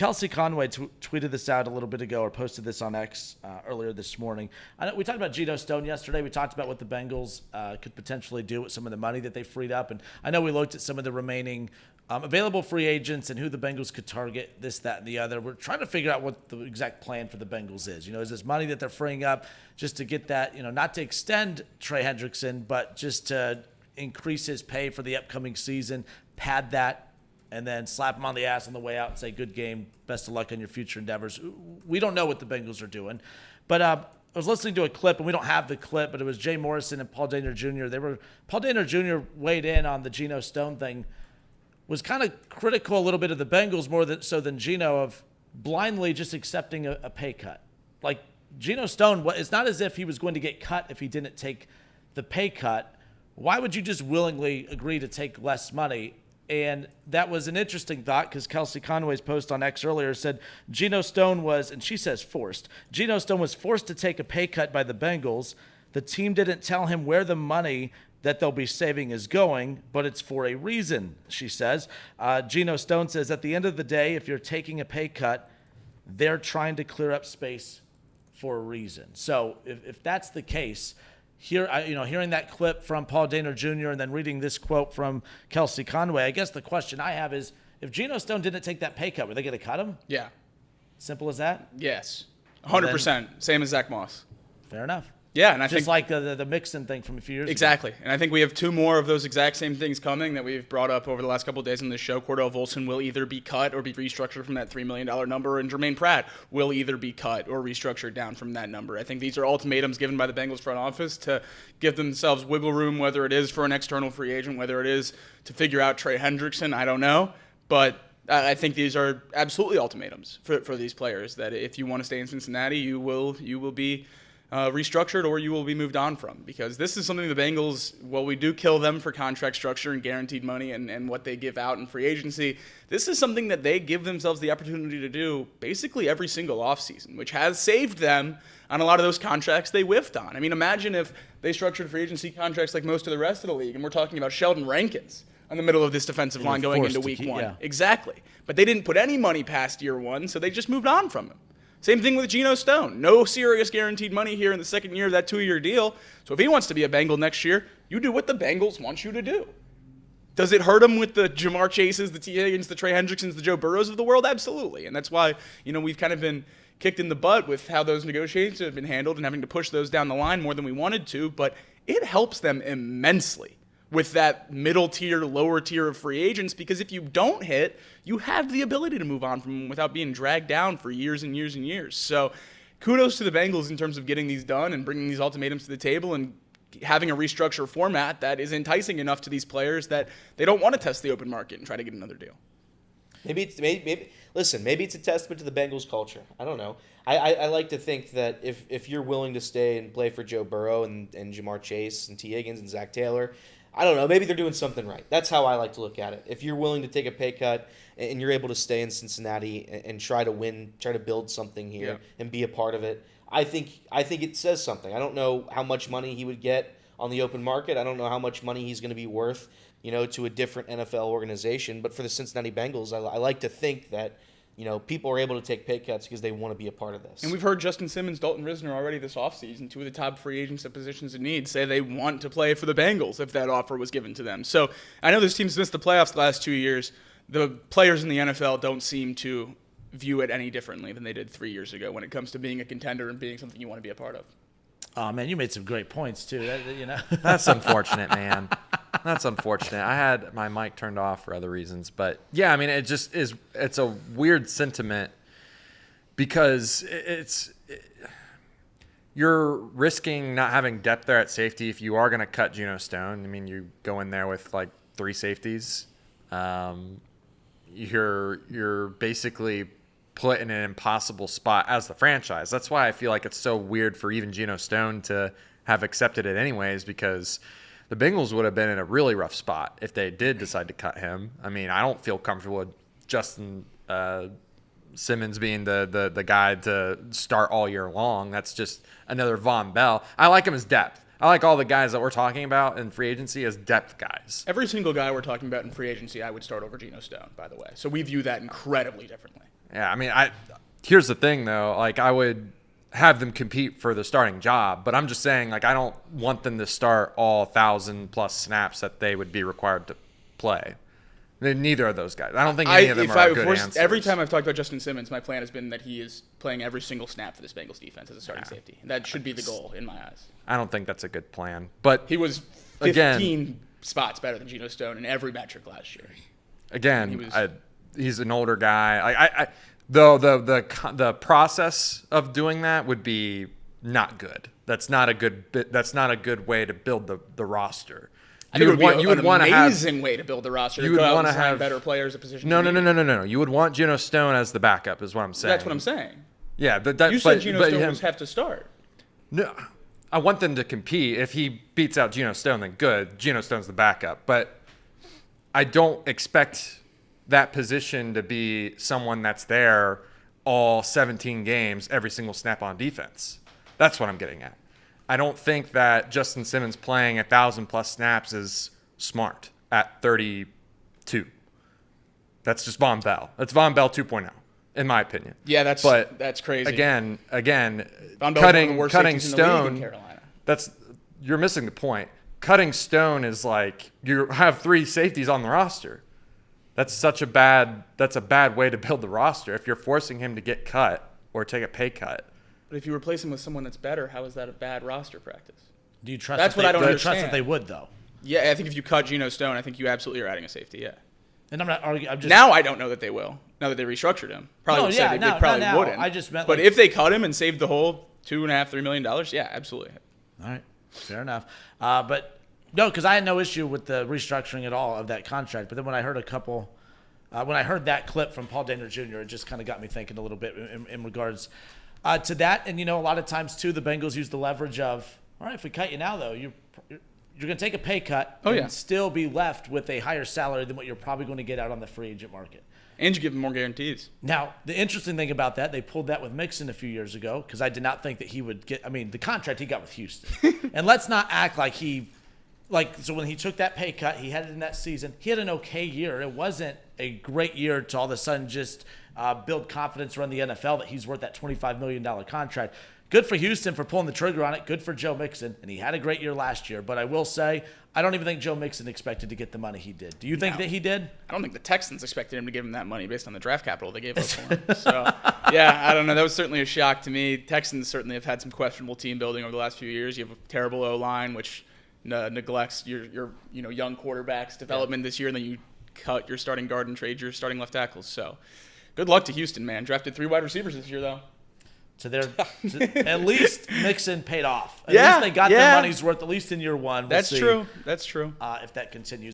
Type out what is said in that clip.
Kelsey Conway tweeted this out a little bit ago, or posted this on X earlier this morning. I know we talked about Geno Stone yesterday. We talked about what the Bengals could potentially do with some of the money that they freed up. And I know we looked at some of the remaining available free agents and who the Bengals could target, this, that, and the other. We're trying to figure out what the exact plan for the Bengals is. Is this money that they're freeing up just to get that, not to extend Trey Hendrickson, but just to increase his pay for the upcoming season, pad that, and then slap him on the ass on the way out and say, good game, best of luck on your future endeavors. We don't know what the Bengals are doing. But I was listening to a clip, and we don't have the clip, but it was Jay Morrison and Paul Dehner Jr. Paul Dehner Jr. weighed in on the Geno Stone thing, was kind of critical a little bit of the Bengals more so than Geno, of blindly just accepting a pay cut. Like, Geno Stone, it's not as if he was going to get cut if he didn't take the pay cut. Why would you just willingly agree to take less money? And that was an interesting thought, because Kelsey Conway's post on X earlier said Geno Stone was, and she says forced, Geno Stone was forced to take a pay cut by the Bengals. The team didn't tell him where the money that they'll be saving is going, but it's for a reason, she says. Geno Stone says, at the end of the day, if you're taking a pay cut, they're trying to clear up space for a reason. So if that's the case, hearing that clip from Paul Dehner Jr. and then reading this quote from Kelsey Conway, I guess the question I have is, if Geno Stone didn't take that pay cut, were they going to cut him? Yeah. Simple as that? Yes. 100%. Same as Zack Moss. Fair enough. Yeah, and I think think like the Mixon thing from a few years ago. Exactly. And I think we have two more of those exact same things coming that we've brought up over the last couple of days on this show. Cordell Volson will either be cut or be restructured from that $3 million number, and Jermaine Pratt will either be cut or restructured down from that number. I think these are ultimatums given by the Bengals front office to give themselves wiggle room, whether it is for an external free agent, whether it is to figure out Trey Hendrickson, I don't know. But I think these are absolutely ultimatums for these players, that if you want to stay in Cincinnati, you will be restructured, or you will be moved on from, because this is something the Bengals, while we do kill them for contract structure and guaranteed money and what they give out in free agency, this is something that they give themselves the opportunity to do basically every single offseason, which has saved them on a lot of those contracts they whiffed on. I mean, imagine if they structured free agency contracts like most of the rest of the league, and we're talking about Sheldon Rankins in the middle of this defensive line going into week one. Yeah. Exactly. But they didn't put any money past year one, so they just moved on from him. Same thing with Geno Stone. No serious guaranteed money here in the second year of that 2-year deal. So if he wants to be a Bengal next year, you do what the Bengals want you to do. Does it hurt him with the Jamar Chases, the T. Higgins, the Trey Hendricksons, the Joe Burrows of the world? Absolutely. And that's why, we've kind of been kicked in the butt with how those negotiations have been handled and having to push those down the line more than we wanted to. But it helps them immensely with that middle tier, lower tier of free agents, because if you don't hit, you have the ability to move on from them without being dragged down for years and years and years. So kudos to the Bengals in terms of getting these done and bringing these ultimatums to the table and having a restructure format that is enticing enough to these players that they don't want to test the open market and try to get another deal. Maybe it's a testament to the Bengals culture. I don't know. I like to think that if you're willing to stay and play for Joe Burrow and Jamar Chase and T. Higgins and Zach Taylor, I don't know, maybe they're doing something right. That's how I like to look at it. If you're willing to take a pay cut and you're able to stay in Cincinnati and try to win, try to build something here and be a part of it, I think it says something. I don't know how much money he would get on the open market. I don't know how much money he's going to be worth, to a different NFL organization. But for the Cincinnati Bengals, I like to think that people are able to take pay cuts because they want to be a part of this. And we've heard Justin Simmons, Dalton Risner already this offseason, two of the top free agents at positions of need, say they want to play for the Bengals if that offer was given to them. So I know this team's missed the playoffs the last 2 years. The players in the NFL don't seem to view it any differently than they did 3 years ago when it comes to being a contender and being something you want to be a part of. Oh, man, you made some great points, too. That's unfortunate, man. That's unfortunate. I had my mic turned off for other reasons. But, yeah, I mean, it just is – it's a weird sentiment because you're risking not having depth there at safety if you are going to cut Geno Stone. I mean, you go in there with, 3 safeties. You're basically – put in an impossible spot as the franchise. That's why I feel like it's so weird for even Geno Stone to have accepted it anyways, because the Bengals would have been in a really rough spot if they did decide to cut him. I mean, I don't feel comfortable with Justin Simmons being the guy to start all year long. That's just another Von Bell. I like him as depth. I like all the guys that we're talking about in free agency as depth guys. Every single guy we're talking about in free agency, I would start over Geno Stone, by the way. So we view that incredibly differently. Yeah, I mean, here's the thing though. Like, I would have them compete for the starting job, but I'm just saying, like, I don't want them to start all 1,000+ snaps that they would be required to play. Neither of those guys. I don't think any of them are good answers. Every time I've talked about Justin Simmons, my plan has been that he is playing every single snap for this Bengals defense as a starting safety. That should be the goal in my eyes. I don't think that's a good plan. But he was 15 spots better than Geno Stone in every metric last year. Again, he's an older guy. The process of doing that would be not good. That's not a good way to build the roster. I think it would be an amazing way to build the roster. You would want to have better players at position. No. You would want Geno Stone as the backup, is what I'm saying. That's what I'm saying. Yeah, you said Geno Stone would have to start. No, I want them to compete. If he beats out Geno Stone, then good. Geno Stone's the backup, but I don't expect that position to be someone that's there all 17 games, every single snap on defense. That's what I'm getting at. I don't think that Justin Simmons playing 1,000+ snaps is smart at 32. That's just Von Bell. That's Von Bell 2.0, in my opinion. Yeah, that's crazy. Again, Von Bell's cutting one of the worst Stone. In Carolina. You're missing the point. Cutting Stone is like you have 3 safeties on the roster. That's a bad way to build the roster. If you're forcing him to get cut or take a pay cut. But if you replace him with someone that's better, how is that a bad roster practice? Do you trust? That's what I don't understand. Trust that they would though. Yeah, I think if you cut Geno Stone, I think you absolutely are adding a safety. Yeah. And I'm not arguing. Now I don't know that they will. Now that they restructured him, probably wouldn't. I just meant. But if they cut him and saved the whole $2.5-3 million, yeah, absolutely. All right, fair enough. But no, because I had no issue with the restructuring at all of that contract. But then when I heard when I heard that clip from Paul Dehner Jr., it just kind of got me thinking a little bit in regards to that. And a lot of times too, the Bengals use the leverage of, all right, if we cut you now though, you're going to take a pay cut and still be left with a higher salary than what you're probably going to get out on the free agent market. And you give them more guarantees. Now, the interesting thing about that, they pulled that with Mixon a few years ago because I did not think that he would get – I mean, the contract he got with Houston. And let's not act like so when he took that pay cut, he had it in that season. He had an okay year. It wasn't a great year to all of a sudden just build confidence around the NFL that he's worth that $25 million contract. Good for Houston for pulling the trigger on it. Good for Joe Mixon. And he had a great year last year. But I will say, I don't even think Joe Mixon expected to get the money he did. Do you think that he did? I don't think the Texans expected him to give him that money based on the draft capital they gave up for him. So, yeah, I don't know. That was certainly a shock to me. Texans certainly have had some questionable team building over the last few years. You have a terrible O-line, which neglects your young quarterback's development this year, and then you cut your starting guard and trade your starting left tackles. So good luck to Houston, man. Drafted 3 wide receivers this year, though. So at least Mixon paid off. At least they got their money's worth, at least in year one. That's true. That's true. If that continues.